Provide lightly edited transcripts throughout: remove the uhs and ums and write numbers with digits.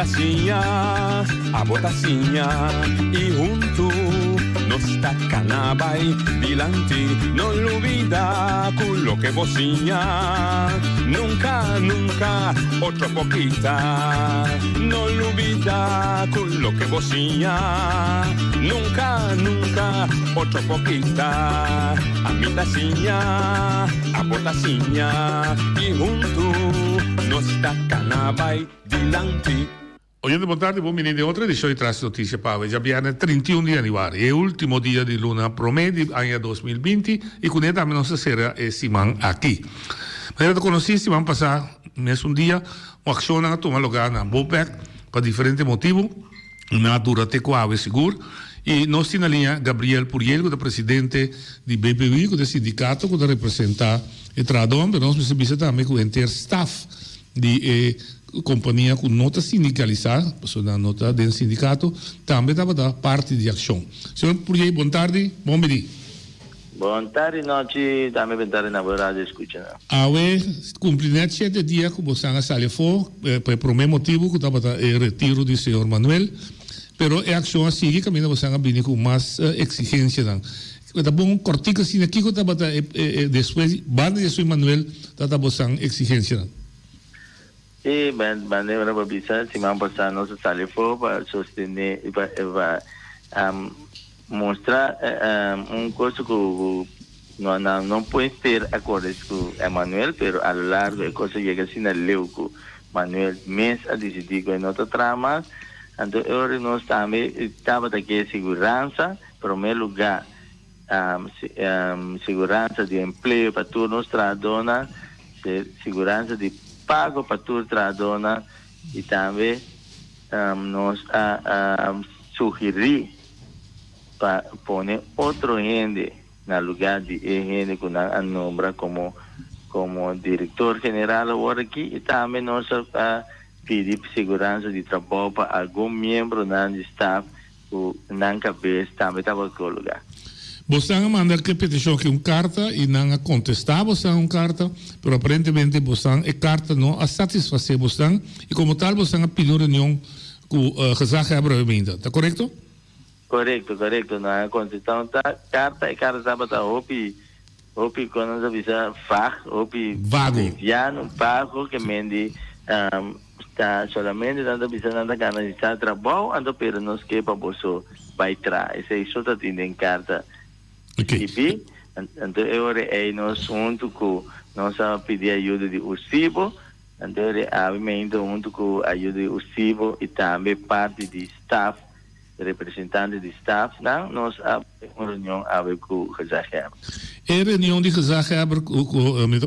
a botacinha e junto nos tacanabay dilante, no olvida con lo que vocinha, nunca, nunca, otro poquita, no olvida con lo que vocinha, nunca, nunca, otro poquita, a mi tacinha, a botacinha e junto nos tacanabay dilante. Oyente, boa tarde, bom menino de outra edição de Traz Notícia para hoje. Já viene 31 de januário, é o último dia de luna promédio, ano 2020, e com ele também nossa será Simão aqui. Mas eu conheci Simão passar, mesmo dia, uma ação que toma lugar na BOPEC, por diferentes motivos, na dura tecoave seguro, e nós temos na linha Gabriel Puriel, que é o presidente do BPI, que é o sindicato, que representa o Tradom, mas nós precisamos também com o interstaff de companhia com nota sindicalizada, na nota do sindicato, também estava da parte de ação. Senhor Puriel, boa tarde, bom dia. Boa tarde, noite, também boa tarde na rádio escuta. Awe, cumprimento 7 dias que você a sair fora, por um motivo que estava o retiro do senhor Manuel, pero a ação a seguir caminho você a vir com mais exigência. Tá bom, cortica assim aqui que estava depois, banda de senhor Manuel, estava você exigência. E maneira para bisa semana passada nós saímos para sostener para mostrar coisa que não pode ter acordos com Emanuel, pero a lo largo é coisa que assim na leu com Manuel mês a decidir com outra trama. Então agora nós também estava aqui segurança, em primeiro lugar segurança de emprego para todos nós tradona, segurança de pago para todos tradona e também nós sugerir para pôr outro gente no lugar de gente que não nombra como diretor general agora aqui e também nós pedir segurança de trabalho para algum membro do staff que não cabeça também estava no lugar. Você manda que petição que carta e não contestar você carta, pero aparentemente você carta não a satisfazer você e como tal você pediu reunião com o gezaghebber, tá correto? Correto, não contestar carta e carta estava hopi quando nós avisa vago enviando pago que mende está solamente dando avisa nada gana de estar trabalho ando pero nos que para você vai trás isso está tendo carta. Okay. Então agora é nós junto com nós pedir ajuda de UCIBO, então obviamente junto com a ajuda de UCIBO e também parte de staff, representante de staff, não nós uma reunião com o gezaghebber. É reunião de gezaghebber,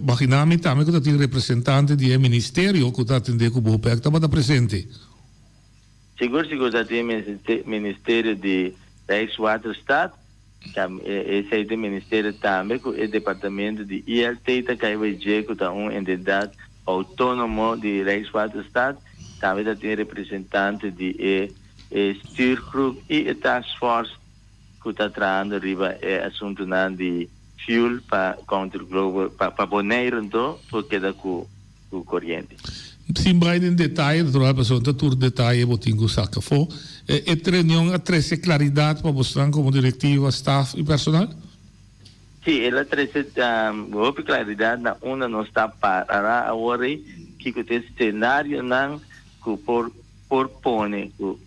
imaginamos também que tem representante do ministério que está atendendo com o BOPEC, estava presente. Seguro já tem ministério de Rijkswaterstaat. Esse é o Ministério também, o Departamento de ILT, que é uma entidade autônoma de Rijkswaterstaat, também tem representante de Stuurgroep e a Task Force, que está tratando de assunto de fuel para contra global, para poner então, porque da com corrente. Sim, vai em detalhe, a pessoa está tudo detalhe, vou ter que sacar fora. É reunião a trazer claridade para você como diretivo, staff e personal? Sim, ela traz claridade na uma não está para agora que tem cenário não que por pone o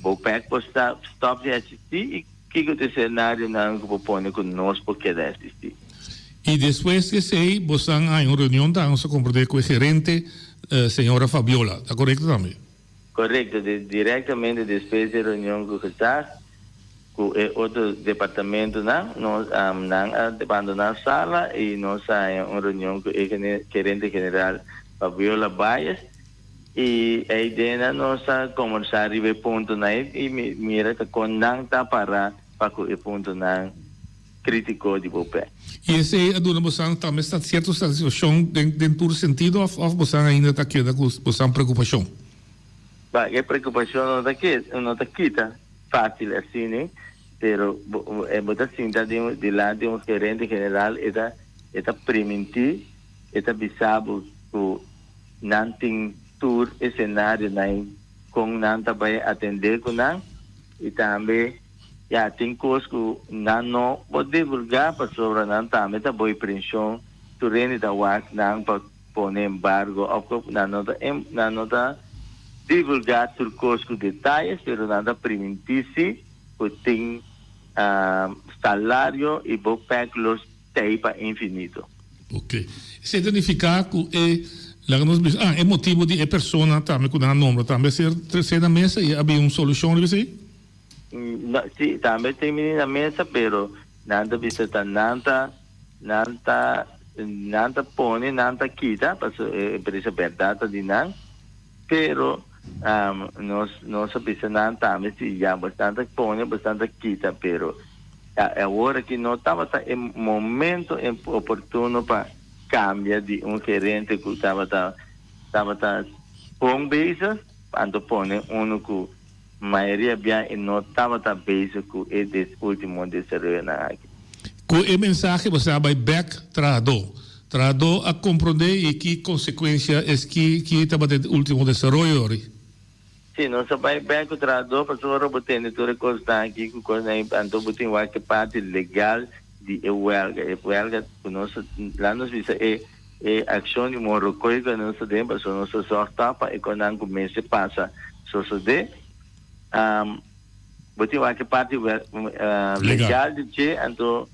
OPEC para stop de assistir e que tem cenário não que por pone que nós porque de assistir. E depois que sei, você há uma reunião da nossa compreender com o gerente, senhora Fabiola, está correto também? Correto, diretamente depois da reunião com o GESAG, com outro departamento, nós abandonar a sala e nós há uma reunião com o gerente general Fabiola Baez e a ideia nós conversar e ponto e mira que quando não está para o ponto crítico de BOPEC. E esse é a dona Bosan também está certo satisfação dentro do sentido ou Bosan ainda está aqui com Bosan preocupação? A preocupação não está aqui, tá fácil assim, né? Pero botar assim, de lado de gerente general está permitir, está bisabo que não tem tour escenário com não também atender com não e também já tem coisas que não pode divulgar para sobre não também tá boa pressão turene da work não para pôr embargo ou não tá divulgar por coisas com detalhes pero nada permitir-se que tem salário e vou pagar para infinito. Ok. Se identificar com é motivo de pessoa também com o nome também ser na mesa e havia uma solução de você? Sim, também tem na mesa, pero nada bisa nada põe nada quita, porque é verdade de não, pero nós bisa nada também se já bastante põe bastante quita, pero agora que não estava em momento oportuno para cambiar de gerente que estava com base, quando põe que maioria bem e não estava base com esse último desenvolvimento aqui. Com a mensagem você vai back trador a compreender e que consequência é que estava o último desenvolvimento. Sim, nós vai back trador para agora botar toda coisa aqui com coisa aí, então botar uma parte legal de huelga nós lá nos visa ação de morrocoio que nós temos para nós sortar para econômico mês passa só de botar uma parte legal de que então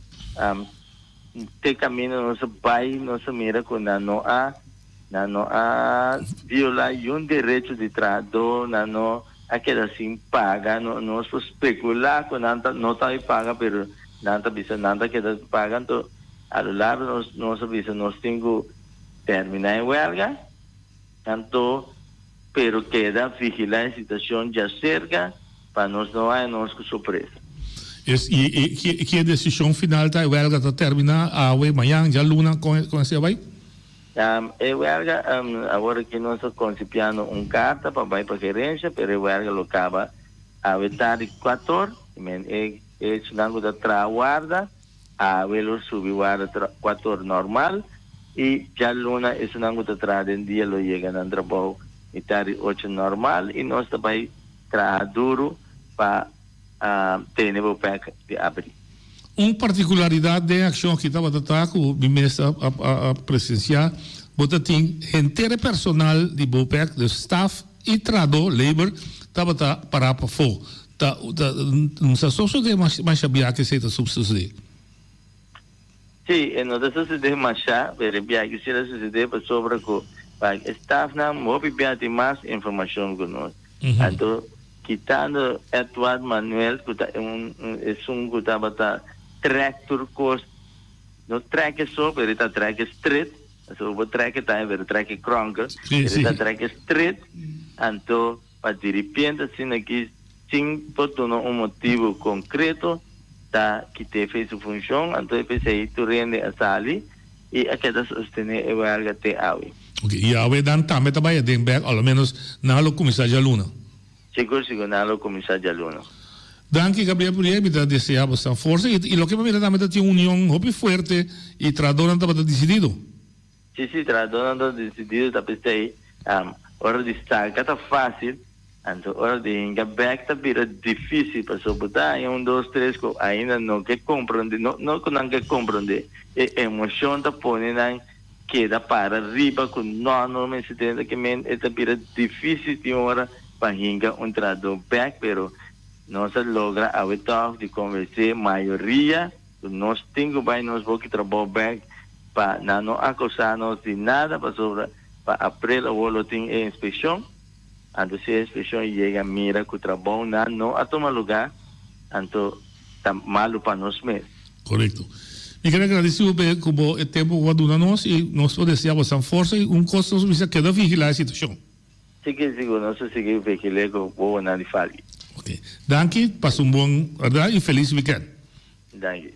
tem caminho nós vai nós mira com não há violar direito de trador não aquela assim paga nós especular com não tá paga pero nada bisa nada que das pagan to a lo largo nós bisa nós temos terminar a huelga tanto pero queda vigilar a situação já cerca para nós não há nós com surpresa. Que a decisão final da huelga está terminar amanhã já luna com esse vai? A huelga agora que nós concipiando carta para vai para gerência pero a huelga lo acaba a tarde 4 nango da traguarda a velo subi guarda 4 normal e já luna isso nango da trada em dia lo chega na trabalho e tarde 8 normal e nós também tra duro para ter o pack de abrir. Uma particularidade da ação que estava tratando o bimestre a presenciar, bota tem inteiro personal de BOPEC, de staff e trador, labor, estava para fora. Não se associa mais sabia que se substituir. Sim, não se sucede mais pero bia que se sucede para sobre que para staff não move bem de mais informação que nós. Então quitando Eduardo Manuel que é que estava tractor cost no track só pero está track straight, so o track está ver track cronker, está track straight, então para de repente assim aqui sem todo motivo concreto que te fez a função, então pensei tu rende a sali e aquela sostener o algo te aui. Ok, e a dan também trabalha de back, ao menos na lo comissário de aluno. Seguro na lo comissário de aluno. Danke Gabriel Puriemi da deseaba essa força e lo que me mira também tem união hopi forte e trador não estava decidido. Sim, trador não decidido, tá pensei hora de estar tá fácil. Então, hora de ir back está bem difícil para suportar. E 2, 3 ainda não que compreender, não que compreender. A emoção está ponendo queda para riba com normalmente se tem que é bem difícil de hora para ir tradutor back, pero nós logra a vez de conversar maioria, nós temos bem nós vamos trabalhar back para não acusar-nos de nada para sobre para aprender o boletim de inspeção. Então, se a inspeção chega, mira que o trabalho não toma lugar, então está malo para nós mesmos. Correto. Me quero agradecer como o tempo que vai nós e nós desejamos a força e coisa que queda vigilar a situação. Sim, seguro, nós seguimos vigilar com o nada de falha. Ok. Danke, passa bom e feliz weekend. Danke.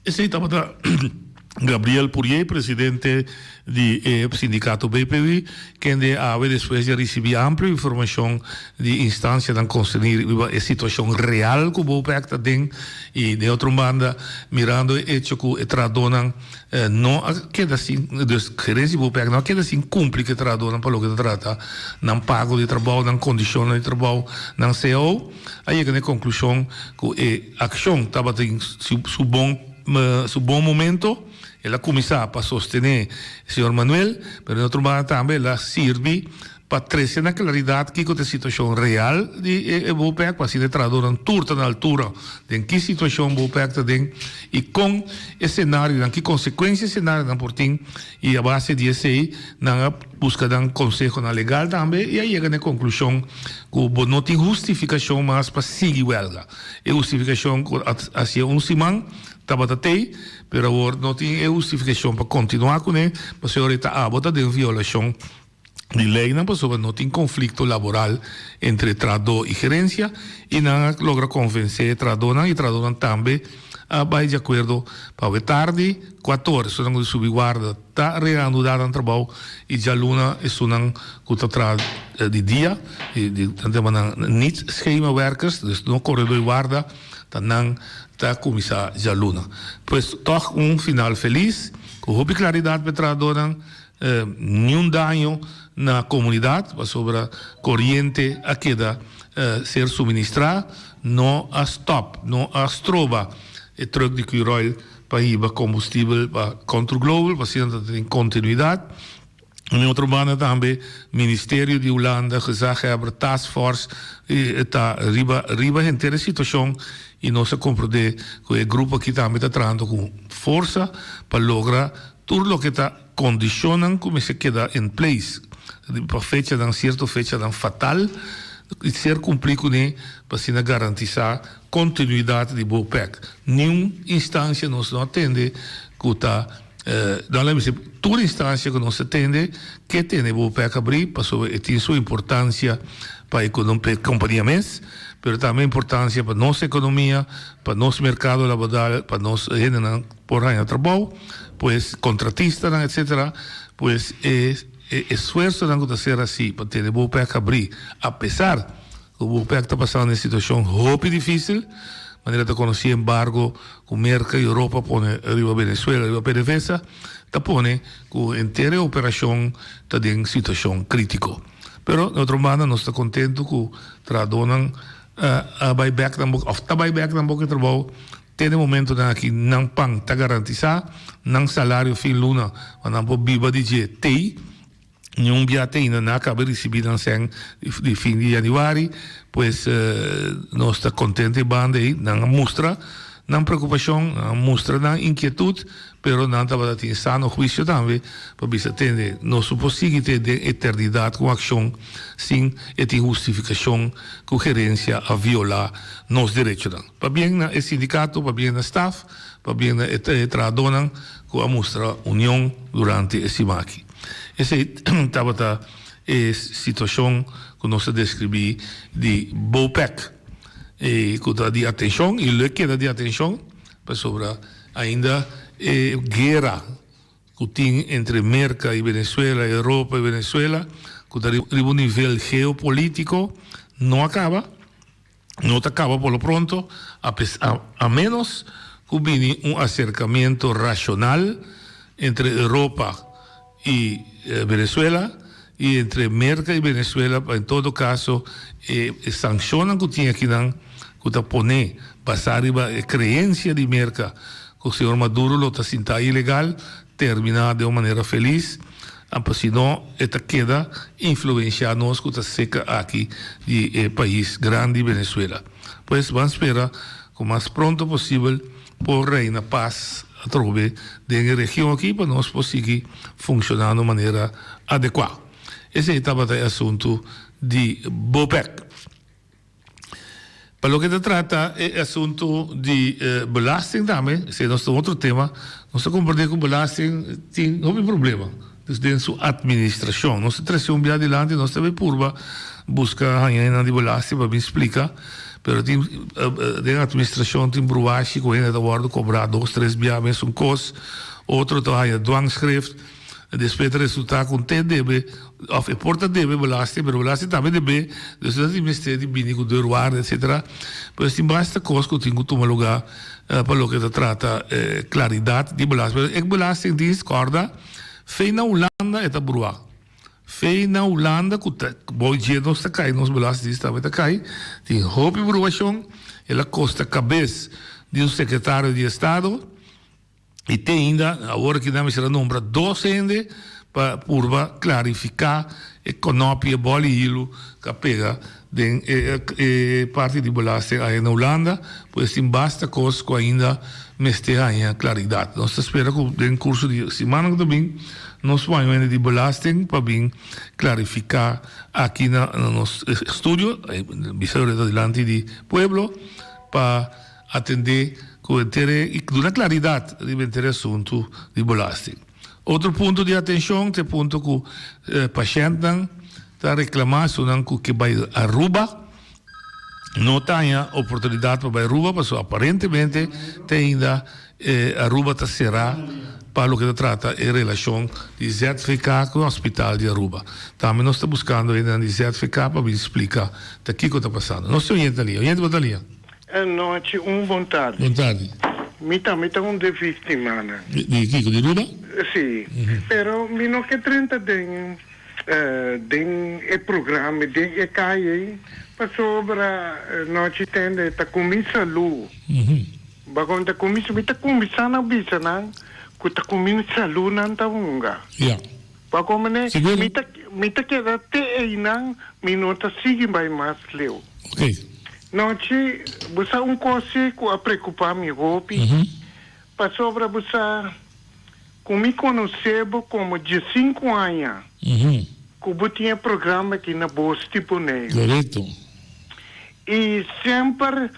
Esse estava Gabriel Purier, presidente do sindicato BPW, que depois de receber ampla informação de instância de conhecer a situação real que o BOPEC tem e de outra banda mirando o hecho que o tradonan não queda assim, a gerência do BOPEC não queda assim cumpre que tradonan para o que trata, não pago de trabalho, não condições de trabalho, não CEO, aí é a conclusão que a ação estava em su bom momento. Ela começou para sostener o senhor Manuel, mas em outro modo também ela serve para trazer na claridade que é a situação real de BOPEC, para se traduzir em turta na altura de que situação BOPEC tem e com esse cenário, que consequências esse cenário não portem e a base disso aí, na busca de conselho legal também e aí chega na conclusão que não tem justificação mais para seguir huelga. E justificação assim semana estava até pero agora não tem justificação para continuar com ele, porque ahorita bota de violação de lei, não tem conflito laboral entre trador e gerência, e não logra convencer trador e trador também vai de acordo para a tarde, 4 horas, so de subguarda, está reanudada no trabalho, e já luna é uma que de dia, niet schema werkers, dus não corredor guarda, não está começar já luna. Pois, toch final feliz, com muita claridade para trador, nenhum dano na comunidade, sobre a corrente a queda ser suministrada, não a stop, não a stroba, e truck de Curoil para ir para combustível para Control Global, para ser em continuidade. Em outra banda também, o Ministério de Holanda, gezag hebben, Task Force, está riba inteira situação e nós compreender que o grupo aqui também está trabalhando com força para lograr tudo o que está condicionando como se queda em place. Para fecha de certa fecha de fatal, e ser cumprido com ele para se garantizar continuidade de BOPEC. Nenhuma instância nos não atende que está toda instância que nos atende que tem o BOPEC abrir para tem sua importância para a companhia MES, mas também importância para nossa economia, para nosso mercado laboral, para nós por aí trabalho, pois contratistas, etc. Pois esforço de ser assim para ter o BOPEC abrir, apesar que o BOPEC está passando em situação muito difícil, maneira de conhecer embargo com América e Europa, põe arriba Venezuela, arriba PDVSA, está põe que a inteira operação está em situação crítica. Pero, de outra maneira, nós estamos contentes que tradonan a buyback também, ou está buyback também que trabalho, tem momento que não pang está garantizado, não salário fim luna, mas não pode viver de GT, nenhum biate ainda não acaba de receber de fim de janeiro, pois nós estamos contentes banda aí, não mostra, não preocupação, não mostra não inquietude, pero não estava tendo sano juízo também, para ver se atende, não se pode ter de eternidade com ação, sem essa justificação com gerência a violar nos direitos. Para bem o sindicato, para bem o staff, para bem o trabalhador, com a mostra união durante esse maqui. Essa estava a situação que nós descrevi de BOPEC, e que dá de atenção, e o que dá de atenção, sobre ainda guerra que tem entre América e Venezuela, Europa e Venezuela, que está a nível geopolítico, não acaba por lo pronto, a menos que venha acercamento racional entre Europa e Venezuela, e entre América e Venezuela, em todo caso, sancionam que tinha aqui, que está poner, passar a crença de América, que o senhor Maduro lo está sinta ilegal, terminar de uma maneira feliz, porque senão, esta queda influenciar nós que está seca aqui, de país grande, Venezuela. Pois vamos esperar, o mais pronto possível, por reina paz, a trobe da região aqui, para nós conseguir funcionar de maneira adequada. Esse estava o assunto de BOPEC. Para o que se trata é assunto de belasting também, esse é nosso outro tema. Nós compreendemos que o belasting tem um problema desde sua administração. Nós trazemos um dia adiante, nós também busca a de belasting para me explicar, pero tem administração tem bruashi com ainda worden cobrar 2-3 biames um cos, outro to há dwangschrift, depois resultaat com TDB of porta DB belasting, pero belasting também DB, dus dat die ministerie bini com deurwaarde etc. Pues tem basta cos que tem que tomar lugar para lo que se trata claridade de belasting. Ek belasting dienst corda fei na Holanda eta brua. Fei na Holanda que boi dia não está cai, nos belasting está vai cai. Tem hope bruação, ela costa cabeça de secretário de Estado. E tem ainda, agora que nós será nombra 12 para purba clarificar e conopie boli hilo que pega de parte de belasting aí na Holanda, pois tem basta coisa que ainda meste aí claridade. Nós esperamos que no curso de semana também nós vamos de belasting para bem clarificar aqui no nosso estúdio, visão delante de Pueblo, para atender e dar claridade de assunto de belasting. Outro ponto de atenção é o ponto que o paciente está reclamando que vai a Aruba, não tem a oportunidade para ir a Aruba, mas aparentemente tem ainda Aruba está será para o que se trata em relação de certificado com o hospital de Aruba. Também nós estamos buscando ainda de certificado para me explicar o que está passando. Não sei onde está ali. Noite, vontade. Vontade. Mi também um déficit de mana. De Kiko, de Aruba? Sim. Pero mi não que 30 den programa, den cai para sobre noite tende ta comissa lu. Bagon ta comissa, mi ta comissa na bisa na, ku ta comissa lu nan ta unga. Ja. Bagon mene, mi ta que da te einan, mi não ta sigue mais leu. Ok. Noite, você coisa que a preocupar me roupa, para sobre você, como me conhecebo como de 5 anos, que eu tinha programa aqui na Bolsa tipo Negro. Correto. E sempre,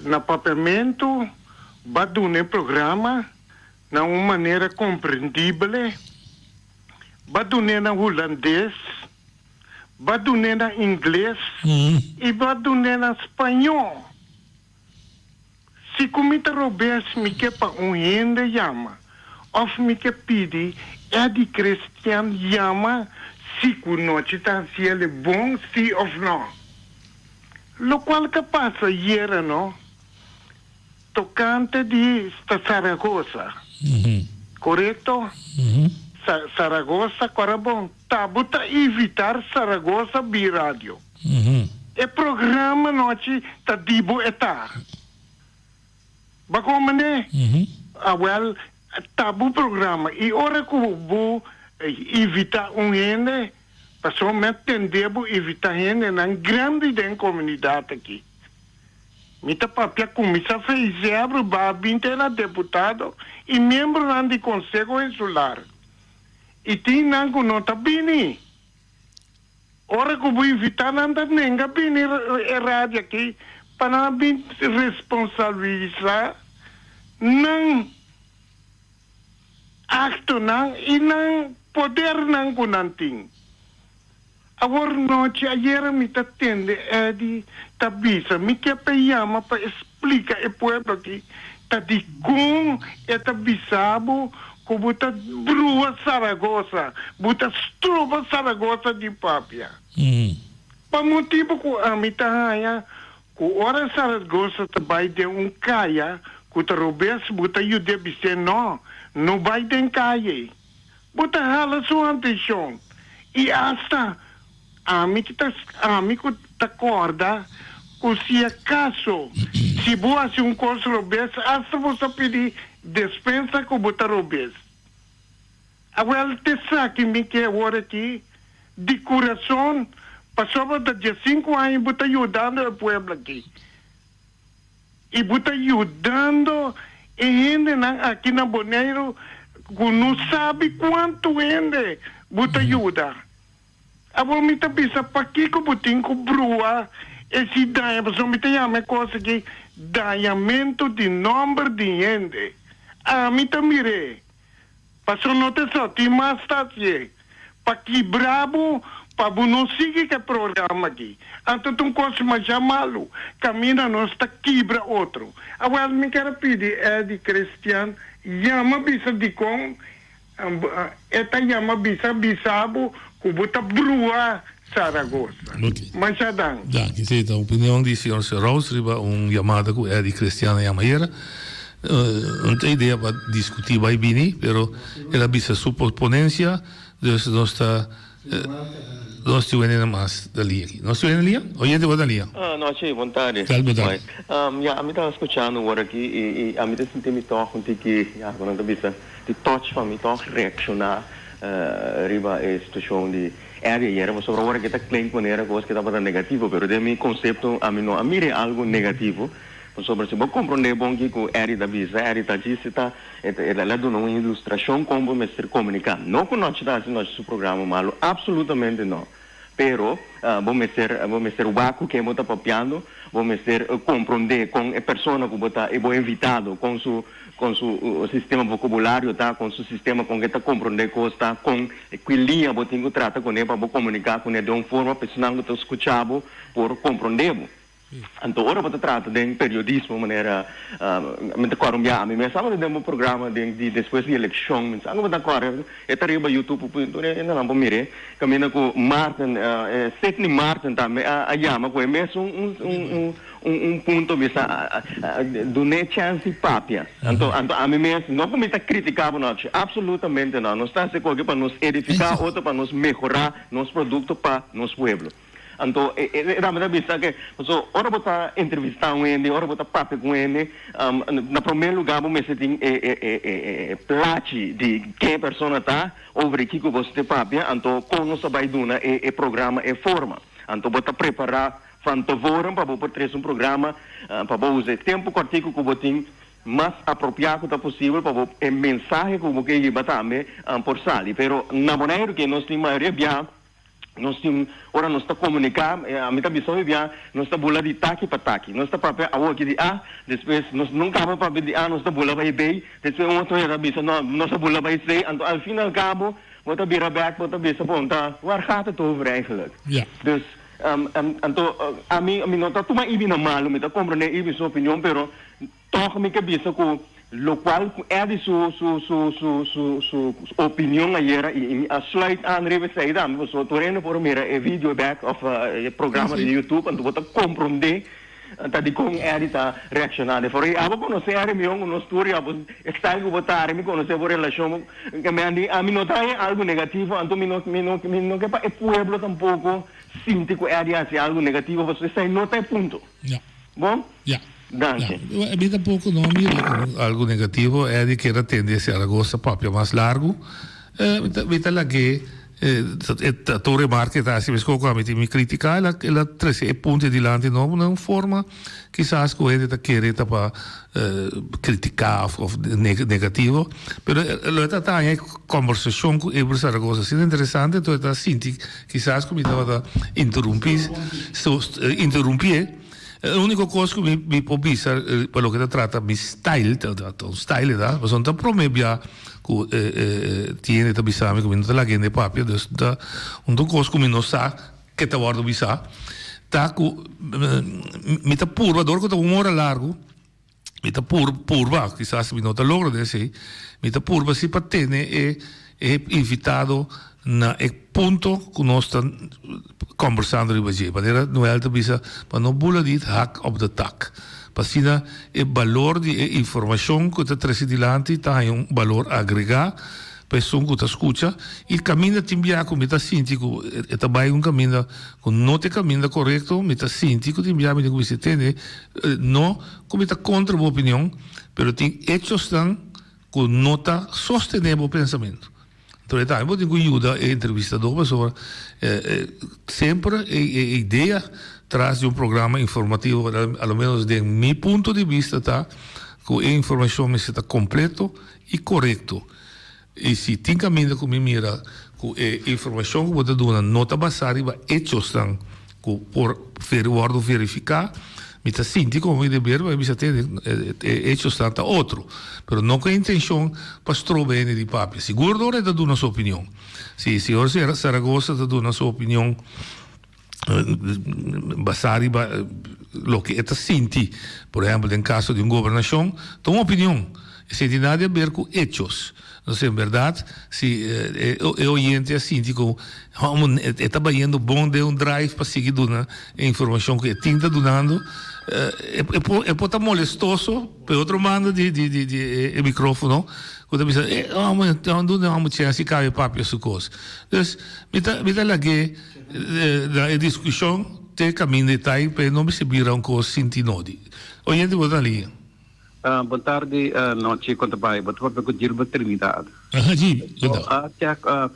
na papiamento, batu no programa, na uma maneira compreendível, batu na holandês, batu na inglês e batu na espanhol. Se comita roubes me que para renda chama, ou me que pede é de cristiano chama, se que noite está se ele bom se ou não. Lo qual que passa era não, tocante de Saragossa, correto? Saragossa, agora bom, tá, bota evitar Saragossa bi rádio. E programa noite tá dibo eta. Bagoma né? Well, tabu programa e ora que vou evitar gente, passou me atender evitar gente na grande den comunidade aqui. Mita papia comissa fez zebra, babinteira deputado e membro do Conselho Insular. E tem nango nota bini. Ora que vou evitar nada nenga bini rádio aqui para bem responsabilizar não acto não e não poder não kunanting. Agora noite ayer me tá tende é de tabisa me que peyama para explicar e pueblo aqui tá de com é tabisabo que buta brua Saragossa, buta struba Saragossa de papia. Para motivo que a mitahaya, que ora Saragossa vai de caia, que ta robes buta yude bise não vai de caia. Buta hala sua atenção. E hasta a mim que ta corda, que se acaso se boa se curso robes, hasta você pedir dispensa com buta robes. Agora te saque me que agora aqui de coração passou de 5 anos buta ajudando o povo aqui e buta ajudando e gente aqui na Bonaire que não sabe quanto gente buta ajuda. Agora me tá pensando para que butinho com brua esse daia pessoa me tem a coisa que daiamento de número de gente. Me tá mirei. Passou não te só, tem mais taxe. Para que brabo, para não seguir que programa aqui. Então, tu coisa mais malo. Camina, nós está quebra outro. Agora, me quero pedir, de cristiano, chama bisa de com, eta chama bisa bisabo, que bota brua Saragossa. Ok. Manchadão. Já, que seja a opinião de senhor Serraus, riba chamada que é de cristiana Yamaira. Não tem ideia para discutir vai bem, pero ela bisa sua ponência, dus nós está nós tivemos mais da linha aqui. Nós tivemos linha? Hoje é da linha. Nós tivemos vontade. Calma, tá. A mim estava escutando agora aqui e a mim está sentindo me toque com que quando eu bisa de touch para mim toque reaccionar riba a situação de era mas sobre agora que está claim maneira coisa que está para negativo, pero de mim conceito a mim não a mire algo negativo. Sobre se vou compreender bom que o Eri da Bisa, Eri da Gisa, ela dá uma ilustração como me ser comunicar. Não que nós estamos no programa malo, absolutamente não. Pero, vamos ser o vácuo que está papiando, vamos ser compreender com a pessoa que está evitado com seu sistema vocabulário, tá, com seu sistema com que está compreender coisa, tá, com que linha você tem que tratar com ele para comunicar com ele de uma forma pessoal que está escutando por compreender. Então, ora você trata de periodismo, maneira, me corrompia, a mim mesmo de um programa de depois de eleição, me sabe que agora é tarefa YouTube, ainda não vou mirar, caminha com Martin, Sidney Martin também, a chama com mesmo ponto vista do nem chance papia. Então, a mim mesmo não como está criticando nós, absolutamente não, nós estamos aqui para nos edificar, outro para nos melhorar nosso produto para nosso povo. Então, era vista que, ora botar entrevistar com ele, ora botar papo com ele, na primeiro lugar, vamos ter plate de quem a pessoa está, over que você papo, então, com nossa baiduna, programa, forma. Então, botar preparar, fantavoram, para você ter um programa, para usar tempo curtico que você mais apropriado que possível para a mensagem que você vai também por sair. Pero, na maneira que nós temos a maioria, nós temos, ora nós está comunicar, a minha visão é nós está bola de taque para taque, nós está para a outra de A, depois nós não acaba para de A, nós está bola para B, depois outro era bisa, nós está bola para C, então ao final cabo, bota bira back, bota bisa ponta, waar gaat het over eigenlijk? Ja. Dus então a mim não está toma ibi na malo, me está compreender ibi sua opinião, pero toch me que bisa com lo qual é de sua opinião ayer e a slide aan revista dan we so toreno por mira e video back of programa de YouTube então você compreender tá de como é de tá reaccionar for aí abo conhecer a mim uma história abo está algo botar me conhecer por relação que me andi a mim não tá algo negativo então me não que para o pueblo tampouco sinto que é de assim algo negativo você está não tem ponto bom Danke. A mim tampouco não mira algo negativo, é de que era tendência a gosta própria mais largo. Vita lá que a tua remarca está assim, mas como a me criticar, ela traz ponto de lante não uma forma quizás que ele está querendo para criticar ou negativo, mas ela está em conversação com ele para coisa assim interessante, então está sentindo quizás como estava interromper. A única coisa que me pode pensar, pelo que se trata, mi style, mas não promete que tiene que pensar, que não tem gente papia, então, uma coisa que não sabe que está guardando pensar, tá que me está purva, dor que está hora largo, me está purva, quizás me não está logra desse, me está purva se para ter invitado na ponto que nós estamos conversando de maneira não é bisa para não bula dit hak op de tak para sina o valor de informação que está trazendo adiante tem valor agregado pessoa que está escuta e caminho timbia como está sentindo que também caminho que não te caminho correto me está sentindo que timbia me que você tem não como está contra a opinião pero tem hechos tão que não está sustentando o pensamento. Então, eu tenho ajuda a entrevistador sobre sempre a ideia traz de programa informativo, ao menos de meu ponto de vista, tá, que a informação está completo e correto. E se tem caminho que me mira, que a informação que você dá não está baseada em hechos que por verificar, Mita sinti como de ver, mas bisa ter hechos tanta outro. Pero não com a intenção para estrober de papi. Seguro ora da dona sua opinião. Se senhor Saragossa da dona sua opinião basari lo que está sinti, por exemplo, em caso de governação, tem uma opinião. Se tem nada a ver com hechos. Não sei, em verdade, se é oriente assim, como está banhando bom de drive para seguir dando a informação que está dando, pode estar molestoso, por outro mando de microfone, quando pensa, vamos tirar se cabe papo essa coisa. Então, me dá lá que a discussão tem caminho de detalhe para não se virar uma coisa sem tinode. Oriente, vou dar linha. Boa tarde, noite, quanto vai? Boa tarde, com Gilberto Trinidad.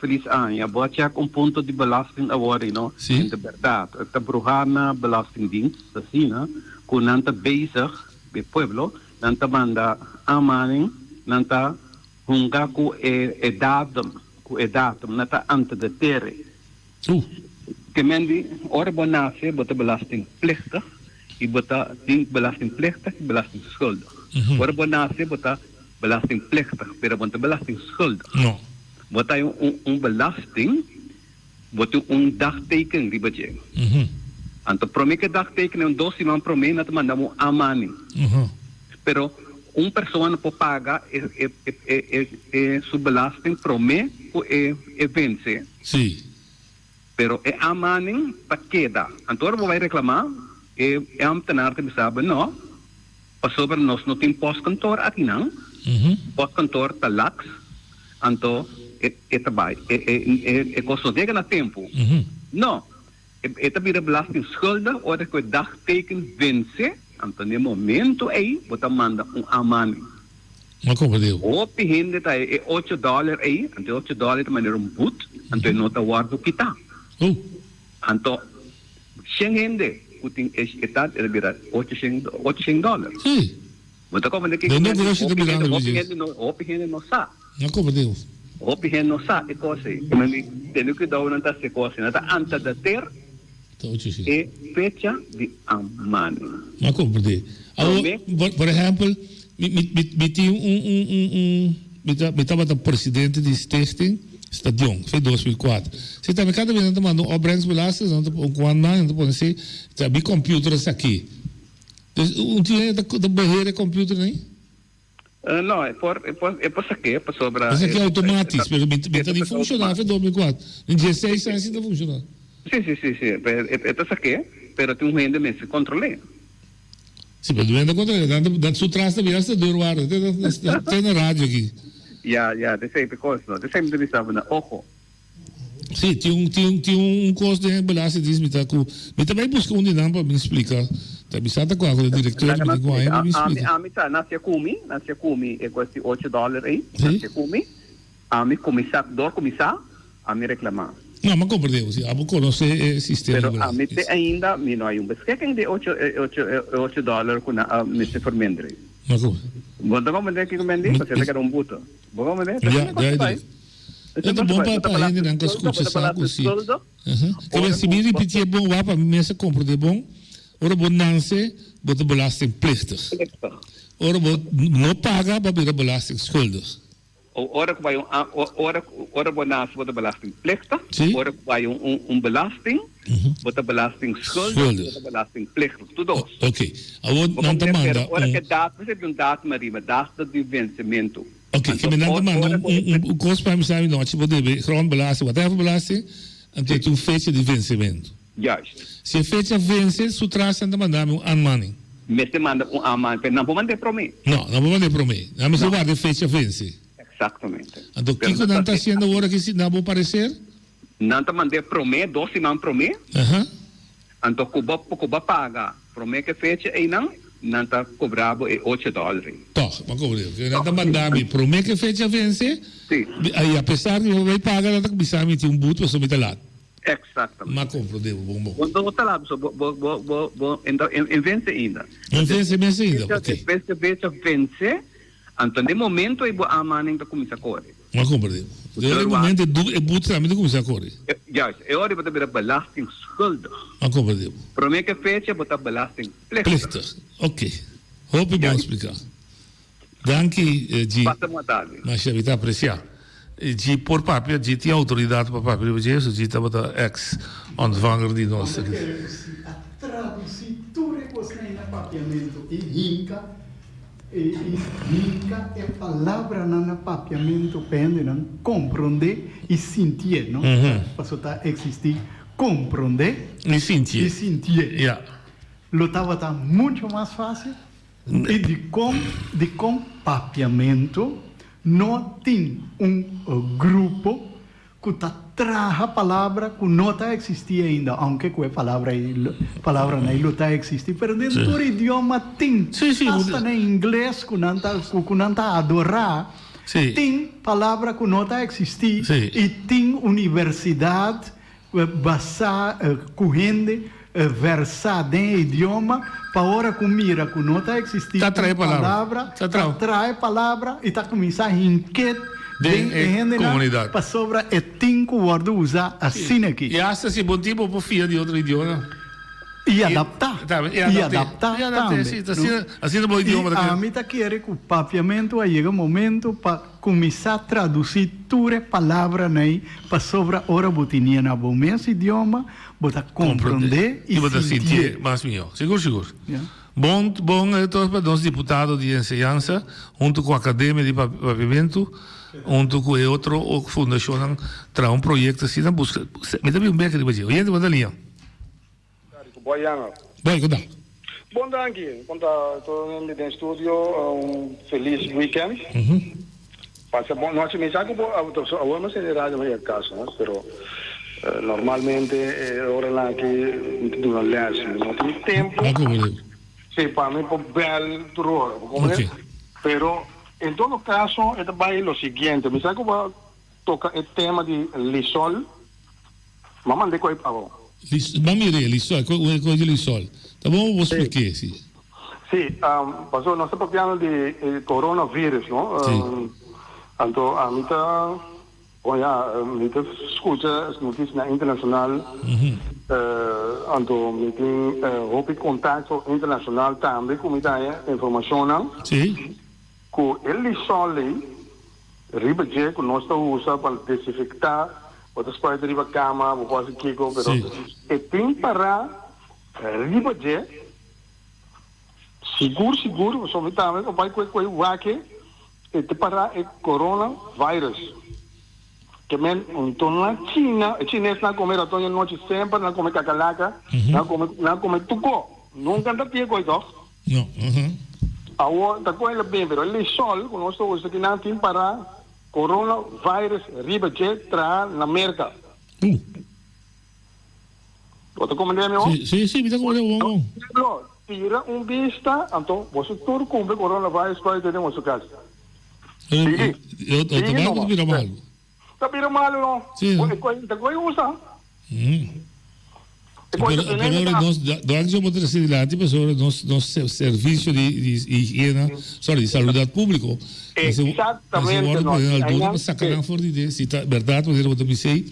Feliz ano. Boa tarde, ponto de belasting agora, não? Sim. De verdade. A Bruhana Belastingdienst, assim, né? Com nanta bezig, be pueblo, nanta manda amaning, nanta hunga com datum, nanta ante de terre. Que mendi, ora bonase, bota belastingplichtig, e bota belastingplichtig, belastingschuldig. Ora bonase, bota belastingplichtig, pero bota belastingschuldig. No. Bota belasting, bota dagteken, die budget. Anto promete dagteken é 12 man promete na mandamos amani. Pero persona não pode pagar sua belasting promete e vence. Sim. Pero amani para queda. Anto ora vai reclamar ambtenaar te sabe não. Sobre nós não tem pós-cantor aqui não. Pós-cantor tá lax. Anto trabalho. Costo dega na tempo. Não. Vira belasting schuldig, ora que dagteken vence, anto no momento aí, você manda amani. Mas como deu? O pihinde tá $8 aí, anto $8 de maneira boot, anto não tá guardo kita. Anto, xengende, kuting etat vira $800. Sim. Você como de que não gosto de virar o pihinde não sa. Mas como deu? O pihinde não sa, é coisa. Mas tem que dar uma taxa coisa, nada antes de ter e fecha de amani. Mas como deu? Por exemplo, me tinha me estava o presidente de testing stadion, foi 2004. Você também cada vez não mandou obras belastas, não quando não pode ser, tem computers aqui. Dia da barreira computer nem? Não, é por aqui, para sobrar. Isso aqui é automático, mas está de funcionar, foi 2004. Em 16 anos está funcionando. Sim. É por aqui, mas tem rendimento se controle. Sim, mas doendo controle, dando sua traça também, essa dor ar, tem na rádio aqui. Ja, dat is coisa, não. Dat sempre deve saber na ojo. Sim, tinha custo de belasting disso, me também busca dinheiro para me explicar. Tapi sa ta ko ako director me ko ay me explica. Ami ta nasya kumi é quase $8 aí. Nasya kumi. Ami comissar, ami reclamar. Não, mas compreendeu, se abo conhece sistema. Pero ami te ainda me não hay um besquequem de $8 com a Mr. Formendre. Mas como? Bota como de que comende, você te quer buto. Bom como de? Já. É bom para gente não escuta saco sim. Que se me repetir bom lá para mesa compreender bom. Ora bonança, bota belasting plichtig. Ora não paga para virar belasting schuldig. Ora que vai ora bonança bota belasting plichtig. Ora que vai belasting, bota belasting schuldig, bota belasting plichtig. Tudo. Ok. Agora não te manda. Ora que data, você tem data mariva, data de vencimento. Ok, que me não te manda custo para me saber não, tipo de grond belasting, whatever belasting, até tu fecha de vencimento. Juist. Se fecha vence, su traça anda mandar anmaning. Mas te manda anmaning, mas não pode mandar promê. Não pode mandar promê. Não me guarda fecha vence. Exatamente. Então, o que não está sendo agora que se não vai aparecer? Não está mandando promê, 12 man promê. Então, Cuba paga promê que fecha e não está cobrado $8. Tá, mas cobrou. Não está mandando promê que fecha vence. Sim. Aí, apesar de vai pagar, não está começando a meter buto para subir lá. Exatamente. Mas compro de bom. Quando está lá, então vence ainda. Vence ainda, ok. Vence, Então, de momento, é boa amaning da comissão corre. Não compreendo. De momento, é butramento da comissão corre. Juist, é hora de ter belasting schuldig. Não compreendo. Para mim, que fecha, botar belasting Plichtig. plichtig. Ok. Hoop je bom explicar. Dank je, G. Passa uma tarde. Mas je weet apreciar. G, por papel, G tem autoridade para papel, G, so G está bota ex-ontvanger die nós. A traduzitura é papiamento e hinca. E hinca é palavra na papiamento pende não compreender e sentir, não? Passou a existir compreender E sentir. e sentir. Yeah. Lutava tá muito mais fácil e de com papiamento não tem grupo que tá traz a palavra que não está existir ainda, aunque que a palavra não está existir, mas dentro do idioma tem, hasta em inglês que não está adorar, tem palavra que não está existir e tem universidade basada, corrente, versada em idioma, para hora que mira que não está existir, trai palavra e está começando a inquietar de comunidade. Para sobra é cinco words usar assim aqui. E acha se bom tipo por fia de outro idioma. E adaptar. E adaptar também. Assim é bom idioma daqui. A mim tá querendo que o papiamento chega um momento para começar a traduzir toda palavra aí para sobra hora botinia na bom mesmo idioma, botar compreender e botar sentir. Mais melhor. Seguro. Yeah. Bom, então para nós deputados de enseñança, junto com a academia de papiamento, junto com outra fundação, traz projeto assim na busca. Me dá um beco de baixo. Oiente, manda linha. Boiana. Bem, cuidado. Bom dia, estou no estúdio, feliz weekend. Passa bom, nós me sabe que vamos ser rádio mais caso, mas normalmente hora lá que durante não tem tempo. Sim, para mim por bel terror, pero em todo caso é também o seguinte, me sabe que vou tocar o tema de Lisol, mamãe de coi pavo. Mamire, Lisol, coisa de Lisol. Tá bom, vou explicar, sim. Sim, passou, nós estamos falando de coronavírus, não? Sim. Então, a mim está, olha, escuta as notícias internacionais, então, me tem roupa de contato internacional também, como está a informação, sim. Que ele só riba de que nós estamos usando para desinfectar, outras coisas de riba cama, vou fazer kiko, pero e tem para riba de seguro, só me tá, mas vai coi waque e te para o coronavírus. Que men então na China, chinês não come ratonha noite sempre, não come cacalaca, não come tuco, nunca anda pia coisa. Não. Agora tá com ele bem, pero ele sol, quando nós estamos aqui não tem para coronavírus riba de tra na América. Você compreende, não? Sim, me dá como tira vista, então você tudo cumpre coronavírus para ter uma casa. Eu também vira mal. Tá vira mal, não? Sim. Tá coisa usa. Agora nós vamos trazer lá tipo sobre nosso serviço de higiene, de saúde pública. Exatamente. Nós sacar fora de dentro, se está verdade, mas eu vou dizer,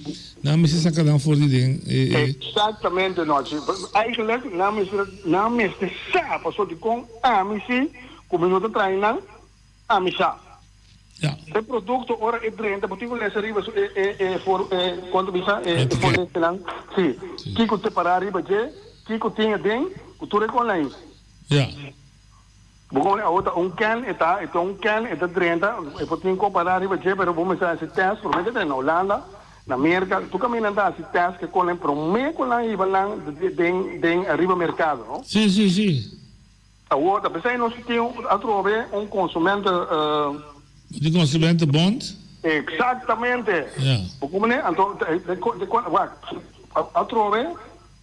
não me sacar fora de dentro. Exatamente, nós. Eigenlijk não me está, passou de com a mim como nós treinamos a mim o produto ora é 30, motivo dessa riba quando bisa por lá, sim. Que você parar riba je, que tinha den, o tu recolhe. Bom, a outra can está 30, e por tinha comparar riba je, pero vamos a esse teste, promete na Holanda, na América, tu caminha anda esse teste que com promete com lá riba lá den arriba mercado, não? Sim. A outra, pensei nós tínhamos a trover consumente de consumente bond? Exatamente. Como né? Então, a trove,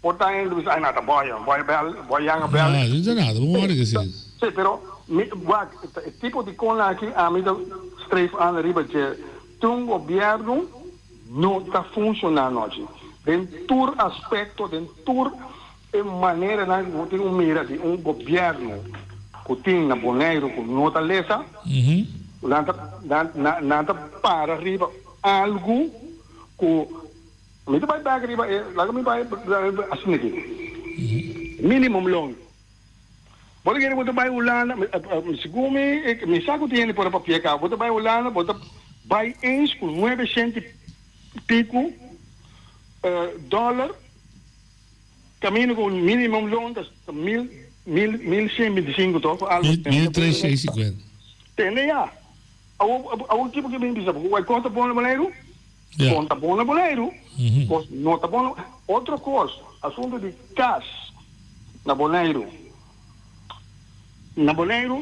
porta em luz, ai nada, boy yang bel. Não, nada, vamos ver que sim. Sim, pero o tipo de coisa aqui a mim da stress an riba de um governo não está funcionando hoje. Dentro aspecto, dentro maneira na tem mira de governo kuting na boneiro com nota lesa, nanta para arriba algo com me vai dar arriba lá me vai assim aqui minimum loan bota que bota vai ulana segundo me saco tiene por papel cá bota vai ulana bota vai eens com 900 pico dólar caminho com minimum loan das 1125 toch algo 1350 tem já ao tipo que vem bisa vai conta bom no boleiro conta bom no boleiro nota bom outra coisa assunto de cash na boleiro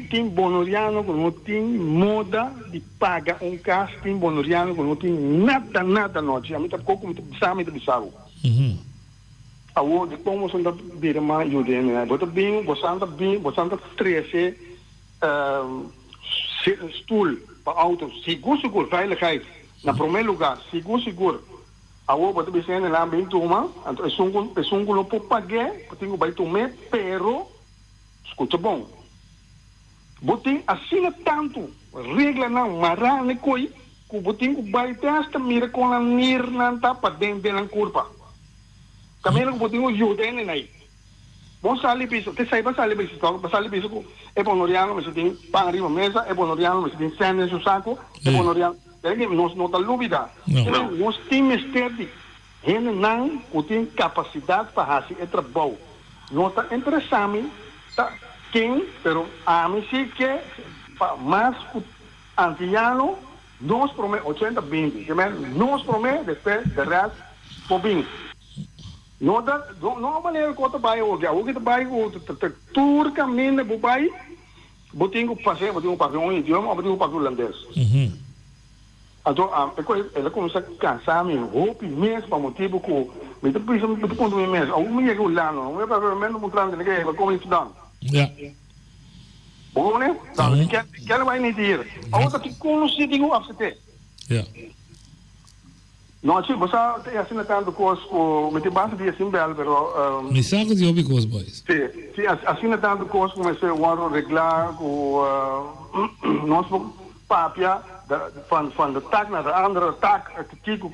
tem bonoriano que não tem moda de pagar cash tem bonoriano que não tem nada não tinha muito pouco muito bizarro ao de como são da beira mais ajuda né bota bem botando 13 stoel para auto seguro veiligheid na primeiro lugar seguro ao bota bem lá bem toma então é um grupo pagar tenho vai tomar pero escuta bom botem assim tanto regra não marane coi que botem que vai testa mira com a nir nanta para dentro da curva também não botem o ajuda aí bom sali piso te sai sali piso é bonoriano mas tem pão arriba mesa é bonoriano mas tem cena no saco é bonoriano nós não tá dúvida nós temos mistério ele não tem capacidade para fazer trabalho não tá interessante tá quem pero a mim sim que mais antiano nós promete 80-20 que nós promete depois de resto por bem não maneira que eu vai hoje que vai o tour caminho do vai botinho fazer um idioma botinho para holandês então ela começa a cansar me roupa mesmo para motivo que me tá pensando me quando me mesmo o me é lá não é para menos mostrando que é como estudando bom né que ela vai nem dizer a outra que conhece digo afsete não, sim, você assina tanto coisa, me tem bastante de assim belo, pero me saco de hobby coisa boys. Sim, assina tanto coisa como esse o reglar com nosso papia van de tak naar de andere tak, kiko,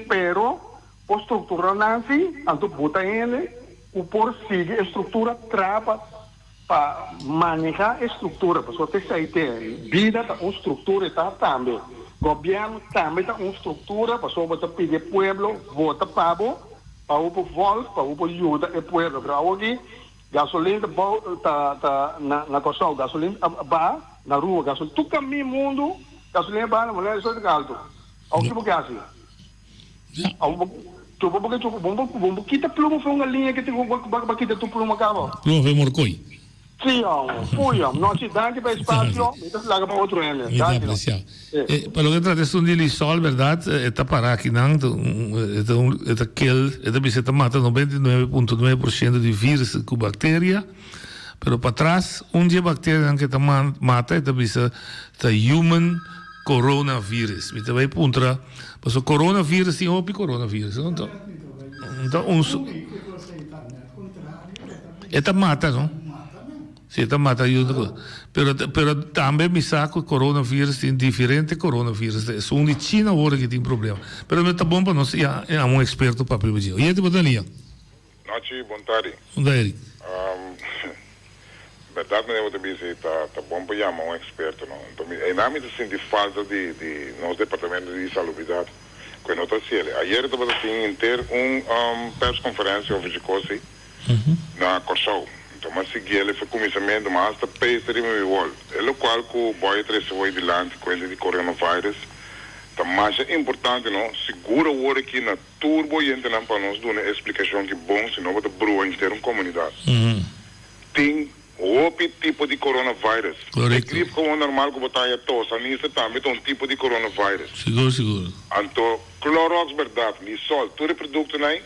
pero por estrutura nanti, anto bota ele, o por sigue a estrutura trapa para manejar a estrutura, porque você sai vida da uma estrutura está também. Governo também tem uma estrutura para só botar pedir pueblo vota para o povo para o ajuda o pueblo para hoje gasolina tá na costa gasolina na rua gasolina tu caminho mundo gasolina na mulher só de alto ao que porque assim tu vamos kita pluma foi uma linha que tem que kita tu pluma cabo não foi morcoi. Sim, não se dá para espaço, então larga para outro ano. Para o que trata de lisol, verdade, está para aqui não, é aquele, é mata 99.9% de vírus com bactéria, pero para trás, dia bactéria que mata, é human coronavirus. Então vai contra, mas o coronavírus tem outro coronavírus, então é mata, não? Sim, está matando. Pero também me saco coronavírus tem diferente coronavírus. É um de China agora que tem problema. Pero está bom para nós. É um experto para o dia. E aí, Botalia? Noite, bom tarde. Bom tarde. Verdade, eu vou dizer, tá bom para chamar um experto, não. Então, em nome de falta de nosso departamento de salubridade, que não está sendo. Ayer estava assim ter press conferência over de coisa na Corsau. Então, mas seguir ele foi começamento, mas está peito de meu wall. É o qual que o boy recebeu de lante com ele de coronavírus. Então, mais é importante, não? Segura o hora aqui na turbo e entrar para nós dar uma explicação que bom, senão vai broa em ter uma comunidade. Tem outro tipo de coronavírus. É gripe como normal que botar a tosse, nisso também tem um tipo de coronavírus. Seguro. Então, Clorox, verdade, lisol, todo o produto aí,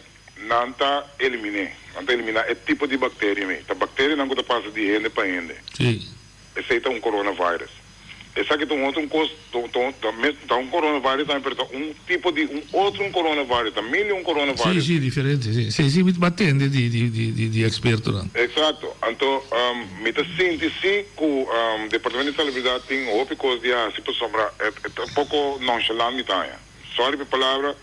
não está eliminado. Não eliminar é tipo de bactéria, a bactéria não passa de ele para ele. Sim. Esse é um coronavírus. essa que tem outro custo, tá um coronavírus também, pero tipo de outro coronavírus, tá milhão coronavírus. Sim, diferente, sim, me batendo de experto, não. Exato. Então, me tá sentindo que o Departamento de Salubridade tem outra coisa de assim, por sombra, é um pouco nonchalant, tá? Sorry pela palavra.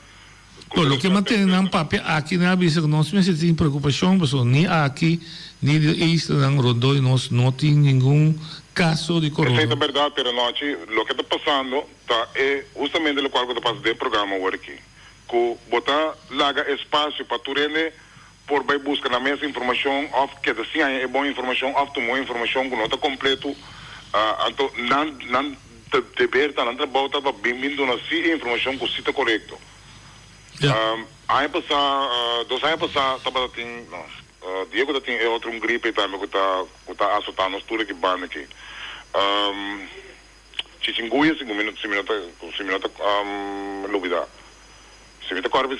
Lo que mantém na papel aqui na avisa que nós não temos preocupação, pessoal, nem aqui, nem de isto, não rodou, nós não temos nenhum caso de corona. Essa é a verdade, pero noite, o que está passando, tá, é justamente o qual que está passando do programa agora aqui. Que botar larga espaço para tu render, por vai buscar na mesma informação, que assim é boa informação, ou tomou informação que não está completo, então não dever estar não trabalhar para bem-vindo na si informação que está correto. Ano passado, 2 anos passados, estava tem, Diego tem outro gripe também que está assustando os tudo que ban aqui. Chikungunya, 5 minutos, lubida. Se me corre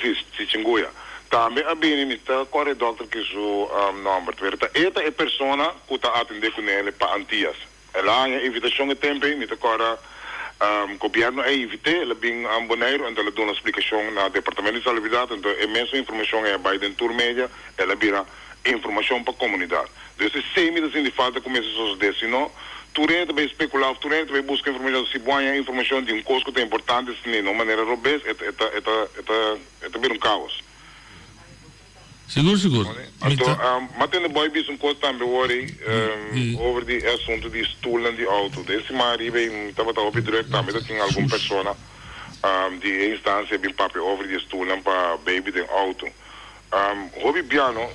chikungunya. Também a bem me está corre doutor que o número 2. Esta é a pessoa que está atendendo com ele para antias. Ela é invitação de tempo, me está corre governo é evite, ela bem boneiro, então ela dá uma explicação na Departamento de Salubridade, então a mesma informação é by den tour media, ela vira informação para a comunidade. Então, se sem de falta começa a suceder, senão, tu vai especular, tu vai buscar informação, se boa informação de um custo que é importante, se não, de maneira robês, é vira caos. Seguro. Então, matando boy bis coisa também worry over the assunto de stolen de auto. Desse marido estava op direct também tinha alguma pessoa de instância bem papel over de stolen para baby de auto. Hobby piano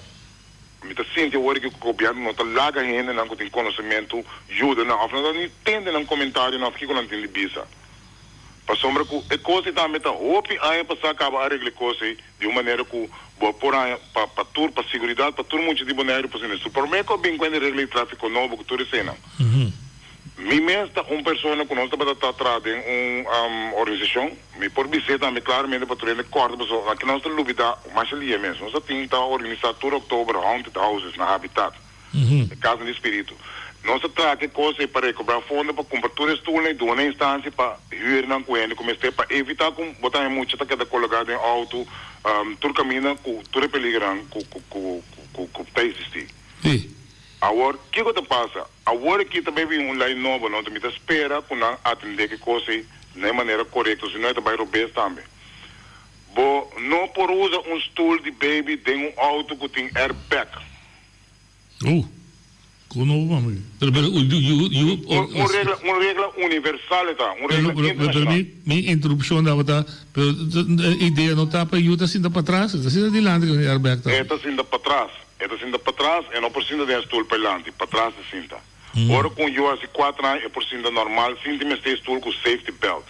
me tá sentindo worry que o governo não tá larga ainda não tem conhecimento ajuda não, afinal não entende não comentário não fica não tem bisa. Para sombra que a coisa também tá opi aí para acaba a regra coisa de uma maneira que por aí para tur para segurança para tur muito de boneiro para isso por mim que bem quando regra de tráfego novo que tu recena me mesmo pessoa que nós estamos atrás de organização me por visita me claramente para tu corda pessoa aqui nós estamos lubida mas ali mesmo nós temos tá organizar tour outubro haunted houses na habitat casa de espírito nós tratamos coisas para cobrar fundo para comprar tudo isso tudo em uma instância para ir na coenda como este para evitar com botar muito que colocado em auto tudo caminha com tudo peligrante com país existir. Sim. Agora que coisa passa? Agora que também vem line novo não também espera com não atender que coisa de maneira correta senão é também robês também. Bo não por usa stool de baby tem auto que tem airbag. Uma regra universal tá, regra internacional. Minha interrupção dava tá, a ideia não tá para ajuda assim para trás, assim adiante com o airbag tá. Esta assim para trás, e não precisa de stool para adiante, para trás assim tá. Ora com eu assim 4 anos é por cima normal, sim tem este stool com safety belt.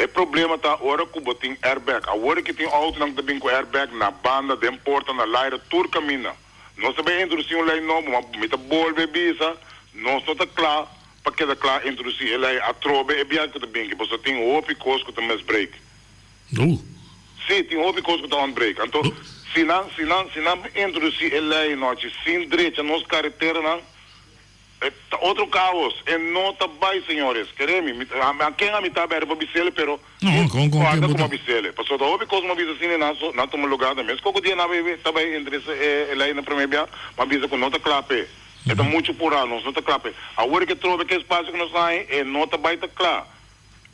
O problema tá ora com botin airbag, agora que tem auto não também com airbag na banda, de porta na laira, tudo caminha. Nós também introduzimos um lei novo, mas me tá bolve bisa, nós não está claro, para que está claro introduzir a lei a trobe e bem que também que você tem outro coisa que também break. Sim, tem outro coisa que está on break. Então, se não introduzir a lei noite sem direito a nossa carretera não, é outro caos. E não está bem, senhores. Queremos, quem a mitad era para bisele, pero guarda como bisele. Passou da outra coisa uma vez assim não toma lugar também. Qualquer dia na bebê está bem entre ela aí na primeira uma vez que não está claro. É muito por ano, não está claro. Agora que trouxe que espaço que nós saem, não está bem claro.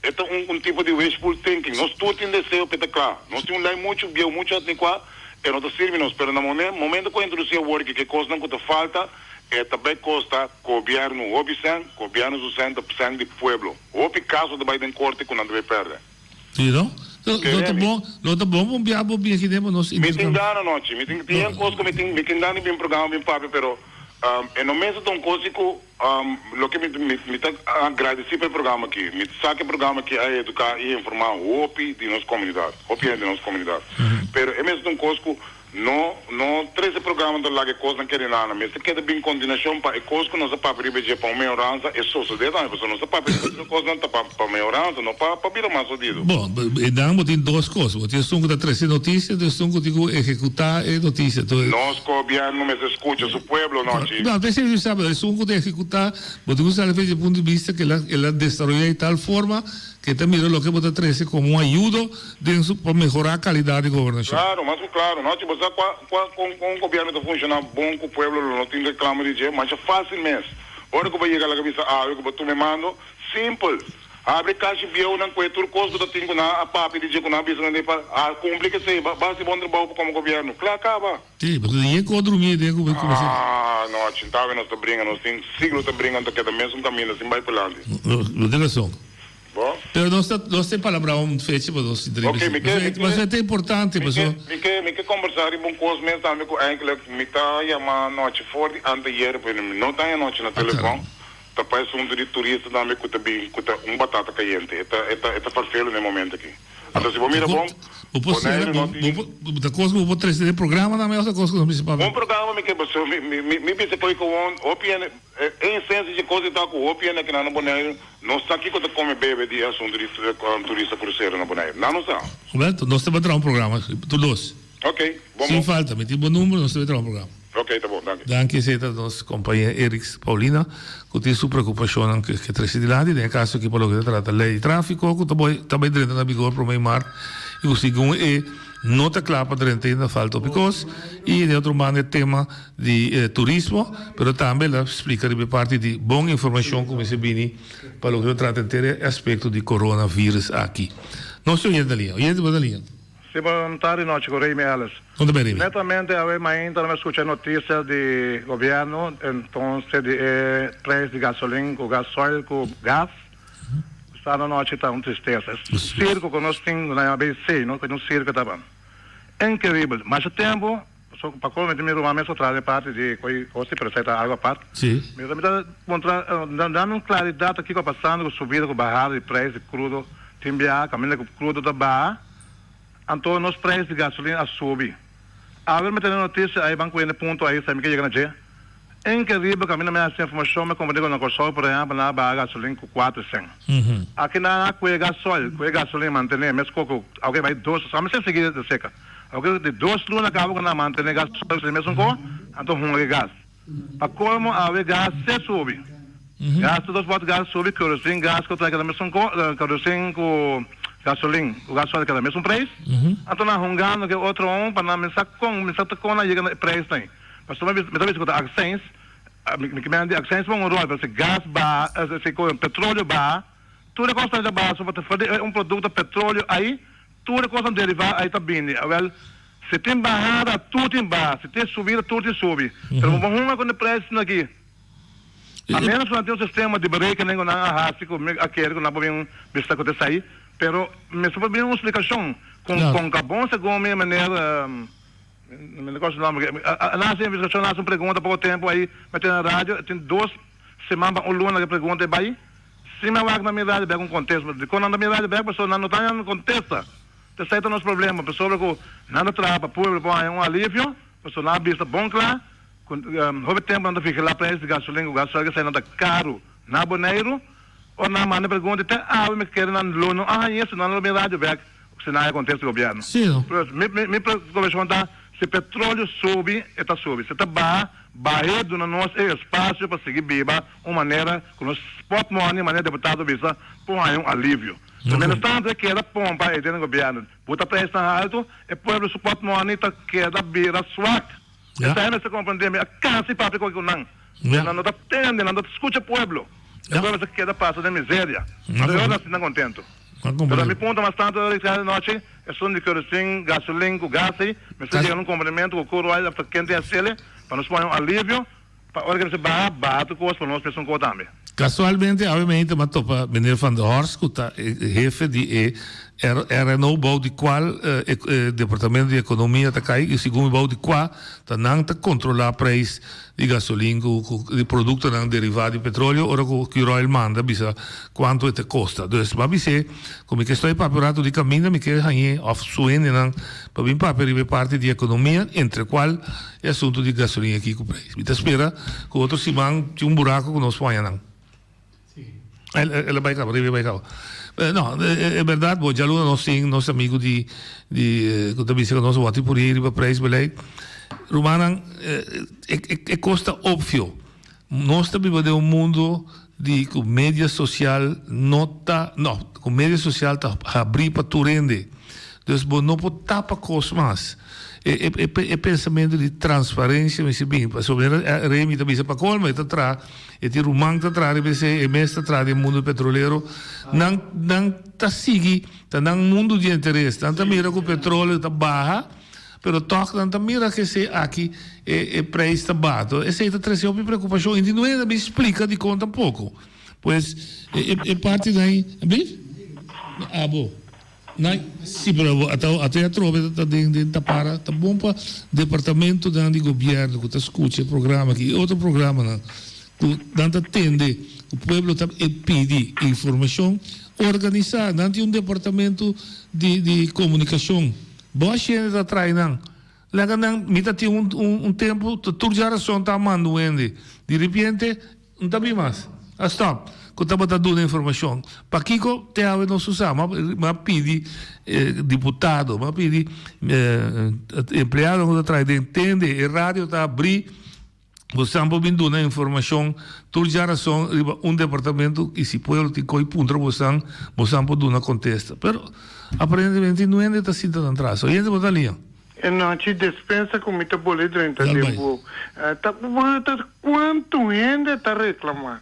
É um tipo de wishful thinking. Nós tudo tem desejo para estar claro. Nós temos lá muito adequado, e não está servindo, pero no momento que eu introduzi o work, que coisa não falta, também custa governo do centro do pueblo. O caso de Biden corte que não deve perder. Sim, não? Não tá bom, bom aqui dentro nós. Me tem dano noite, me tem coisa que me tem dano bem programa bem papo, pero no mesmo tão coisa que o que me tá agradecer pelo programa aqui, me saque o programa aqui a educar e informar o OPI de nossa comunidade, pero é mesmo tão coisa que no 13 programas do lago coisa não querem nada, mas se quer bem continuação para coisa que nós para primeiro para melhorança é só isso de também, pessoal, nós para primeiro coisa não para melhorança, não para virar mais sodido. Bom, e damos tem duas coisas, tem sungo da 13 notícias, tem sungo de executar e notícia. Nós governo mas escuta o povo, não é? Não, tem que saber, o sungo de executar, porque você sabe desde o ponto de vista que ela desarrolla de tal forma que também lo que você traz como um ajuda para melhorar a qualidade de governação. Claro, mas claro, não tipo com o governo está funcionando bom com o povo não tem reclamo de jeito, mas é fácil mesmo. Ora que vai chegar lá que bisa que tu me mando, simples. Abre caixa bio não coe tudo coisa que tem na a papi de jeito na bisa não para complica se base bom trabalho como governo. Claro acaba. Sim, porque ninguém pode dormir dentro do não, chintava nós tá brincando, nós tem siglo tá brincando que é mesmo caminho assim vai para lá. Não tem razão. Bom. Pero não tem palavra fecha para nós entrevistas. Mas é importante, pessoal. Me que conversar com coisas mesmo também com me tá chamando noite forte anteer, não tá noite no telefone. Tá parece de turista também que tá bem, que batata quente. Tá farfelo no momento aqui. Então se vou mirar bom. Da coisa que eu vou trazer de programa na minha coisa que não me se paga. Programa me que pessoal me pensa que o opinião em essência de coisa tá com o opinião que não boneiro não está aqui quando come bebe de assunto de turista cruzeiro no boneiro não está. Certo, nós temos um programa todos. Ok, bom. Sem falta, me tipo número nós temos um programa. Ok, tá bom, danke. Danke seta nossa companhia Eric Paulina que tem sua preocupação que traz de lado e caso que pelo que trata lei de tráfico que também dentro da vigor para meimar e o segundo é nota clara para ainda falta picos e de outro lado tema de turismo, mas também ela explica de parte de boa informação como se bem para o que trata de aspecto de coronavírus aqui. Não estou indo ali, Sim, boa tarde, noite, Correio Meales. Netamente, a vez mais ainda não escutei notícias de governo, então, de preço de gasolina, com gasóleo, com gás. Está na noite, está uma tristeza. Circo que nós temos na ABC, não tem um circo também. É incrível, mas o tempo, para como me normalmente traz de parte de coisa para aceitar algo à parte. Sim. Me dá dando claridade aqui com passando com subida, com barrada de preço de crudo, timbiar, caminho com crudo da barra. Então, os preços de gasolina subem. Agora, me tem notícia, aí, banco ainda ponto aí, sabe que chega na dia. É incrível que a minha informação me comunica na Corsol, por exemplo, na barra gasolina com 400. Aqui na com gasolina manter, mas com alguém vai 2, só me sei seguir de seca. Alguém de 2 lunas acaba com na manter gasolina mesmo com, então rumo gás. Para como a gás se sobe. Gás, todos os gás sobe, kerosene, gás que eu mesmo com, kerosene com gasolina, o gasóleo que é o mesmo preço. Então, na rungando que outro para me sacar com na chega preço tem. Mas também me talvez com accents, me manda accents vão rol, porque gás ba, se com petróleo ba, tudo custa de ba, só para fazer um produto de petróleo aí, tudo custa derivar aí também. Well, se tem barrada, tudo tem ba, se tem subida, tudo tem sube. Então, vamos com o preço aqui. A menos que não tem um sistema de break nem na arraste com aquele que não pode um vista que sair. Pero me só uma explicação com Gabon segundo a minha maneira me negócio não nasce investigação nasce uma pergunta por tempo aí mas tem na rádio tem 2 semanas um luna que pergunta aí se me vai na minha rádio pega um contexto de quando na minha rádio pega pessoa não tá no contexto te sai nos problemas pessoa que nada trava povo põe um alívio pessoa na vista bom claro houve tempo não fica lá preço de gasolina o gasóleo que sai não tá caro na Bonaire ou na mana pergunta até me querem na luno isso não na minha rádio pega o cenário acontece no governo sim me preocupação tá se petróleo sobe está sobe se está barreiro do nosso espaço para seguir viva uma maneira com os spot money maneira deputado visa por um alívio menos tanto que era pompa aí dentro do governo bota preço alto e povo spot money tá queda vira swak essa é essa compreender a casa para com não está tendo não escuta povo agora você queda passa de miséria agora não está contento. Pero mi punto mais tanto esta noite é só de kerosene, gasolina, com gás aí, mas se chega num complemento com o coro aí, para quem tem a cele, para nos pôr um alívio, para organizar barato com os para nós pessoas também. Casualmente, obviamente, maar topa meneer Van der Horst, jefe die era no bouw die qual departamento de economia ta kai, e segundo bouw die qua, ta nang ta controlar prijs di gasolina, di producto nang derivati di petrolio, ora con chi il manda bisa quanto te costa. Dus ma bise, come che sto paperato di cammino, mi che hanye of suene nang pa bin paperi parte di economia, entre qual è assunto di gasolina aqui com prijs. Mi ta spera che outro simang ti un buraco con Spagna nang. Ela vai cá, vai cá. No, é verdade, bom, já Luna nós sim, nosso amigo de que também se nosso voti por aí para preço belém. Romana é costa óbvio. Nós também vamos um mundo de com mídia social com mídia social tá abrir para tu rende. Dus bom, não pode tapar coisas mais. É pensamento de transparência, mas bem, sobre a Remi também se para colma, está atrás, e tem Rumang está atrás, e você é mestre atrás do mundo petroleiro, não tá sigue, tá num mundo de interesse, tanto mira que o petróleo está barra, pero toch tanto mira que se aqui é preço está baixo, essa é a terceira preocupação, e não é me explica de conta um pouco, pois é parte daí, bem? Ah, bom. Sim, até a trova está dentro para tá bom para departamento de governo que está escutando programa aqui outro programa que tanto atende o povo está pede informação organizar dentro um departamento de comunicação boa gente está treinando lá não me tá tem um tempo toda geração está mandando de repente não está bem mais stop que estava dando informação. Para Kiko, te ave não se usa, mas pedi deputado, mas pedi empregado que está de entende, e rádio está abrir, você não pode dar informação, toda geração, um departamento, e se pode ter coi ponto, você não pode dar contesta. Pero, aparentemente, não é está sendo tão atrás. E ainda pode ali. Não te dispensa com muita boleto dentro do tempo. Quanto ainda está reclamando?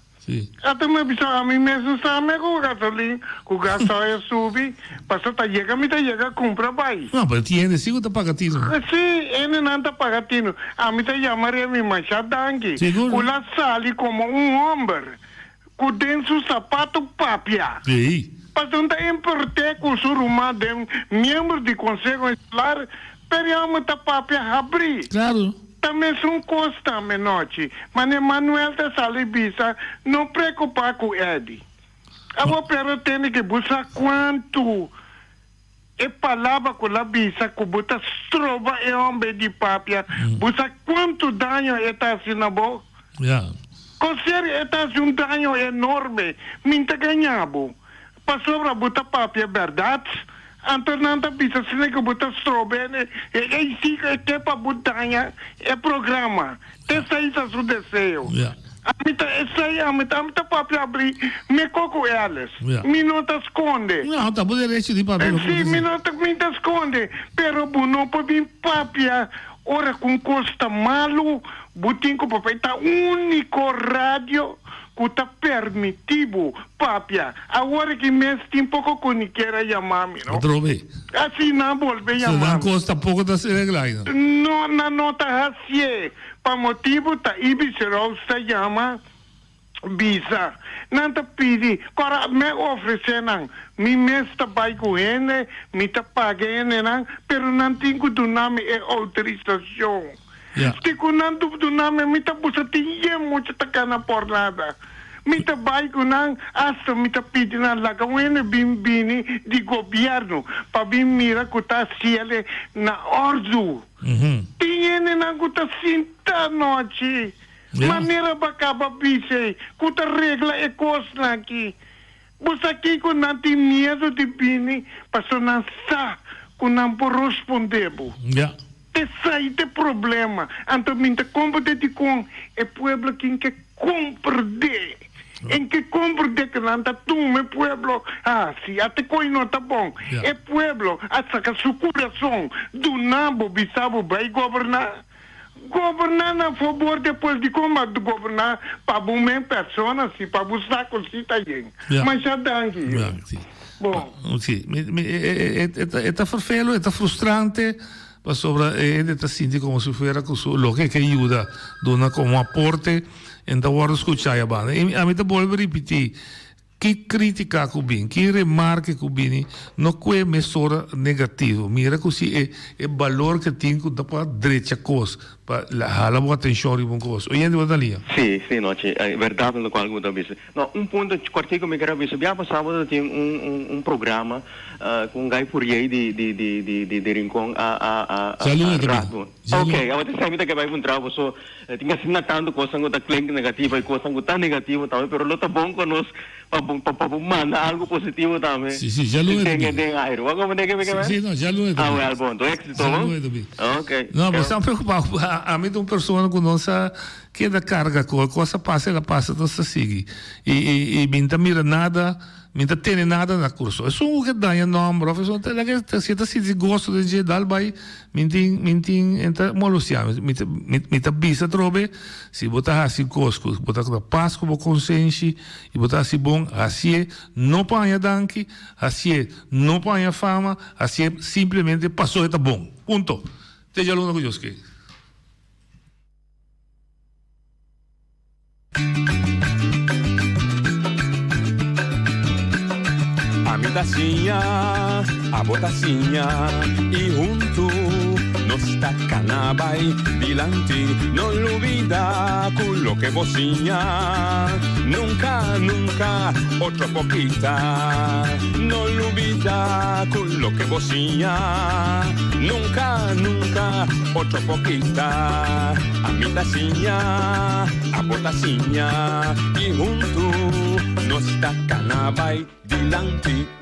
Até me avisa a mim mesmo sabe que o gasolina, o gasolina sube, passa tá chega compra vai. Não, mas tiene sigo tá pagatino. Sim, ele não tá pagatino. A mim tá chamaria me machadangue. O la sali como homem, com dentro sapato papia. Sim. Passa tá importar com o suruma de membro de conselho escolar, periamo tá papia abrir. Claro. Também são costa menote, mas Manuel da Salibisa não preocupa com ele. Agora pero tem que buscar quanto é palavra com a bisa que bota strova é homem de papia, busca quanto dano está assim bom. Considere está um dano enorme, minta ganhabo. Para sobra bota papia verdade. Antonanta bisa sini que botar strobene e siga que para botanha é programa essa é o desejo a mita papel abrir me coco elas me não tá esconde não tá bom direito de papel sim me não tá esconde pero não pode papel ora com costa malo botinho com papel tá único rádio que está permitido, papia. Agora que mês tem pouco que queira chamar-me, não? Assim não volve chamar. Não custa pouco da se reglar, não? Não está assim. Para motivo, tá Ibisserol se chama visa. Não te pedi. Agora, me oferece, não. Me mês está vai com ele, me está pagando, não. Pero não tenho que dar autorização. Se kunando do nome me tá buscando muito tacana por nada. Me tá vai kunang hasta me tá pedindo lá que o bimbini de governo para bim mira que tá ciele na ordu. Tinha na que tá sinta noite. Maneira bacaba bise, que tá regla é coisa aqui. Você aqui que não tem medo de bini, para não sa, que não pode responder. Esse aí tem problema. Então, minha competente com é pueblo que compreende. Em que compreende que não está tudo, é pueblo. Se até coi não está bom. É pueblo, essa que seu coração do nabo bisabo vai governar. Governar a favor depois de como governar para uma pessoa, se para buscar coisita aí. Mas já dangue. Bom. Sim, é vervelho, é frustrante. sobre de te sentir como si fuera lo que ayuda, dona como aporte, então escuchar a banda. E a mim te vuelvo a repetir, que crítica que bem, que remarque que bem, não é mesura negativo. Mira que se é valor que tem que dar para direita coisa, para hala boa atenção e bom coisa. Oye, anda ali. Sim, não, é verdade no qual eu estou dizendo. Não, ponto cortei que eu me quero dizer, já passava tem um programa com um gai por aí de rincão a rádio. Ok, agora você que vai encontrar, você tinha assim tanto coisa que tá cliente negativa e coisa que tá negativa também, mas lo tá bom conosco para mandar algo positivo também. Sim, já lo é. Tem aire. Vamos como que me Sim, não, já lo é. Ah, well, bom, do éxito, bom? Ok. Não, você não preocupado. A mim tem uma pessoa que não sabe que da carga, coisa passa, ela passa, então se segue. E não mira nada, não tem nada na curso. É só o que dá em nome, professor, se você se gosta de jedal, vai, mintin, então, moluciar, minta bisa trobe, se botar assim cosco, botar com a paz, com a consciência, e botar assim bom, assim não panha danke, assim não panha fama, assim simplesmente passou e tá bom. Ponto. Teja aluno com Joski. A midacinha, a botacinha e junto nos tacanabay dilante, no olvida quello que vocinha. Nunca, nunca, otra poquita, no olvida quello que vocinha. Nunca, nunca, otra poquita. A midacinha, a botacinha y junto nos tacanabay dilante.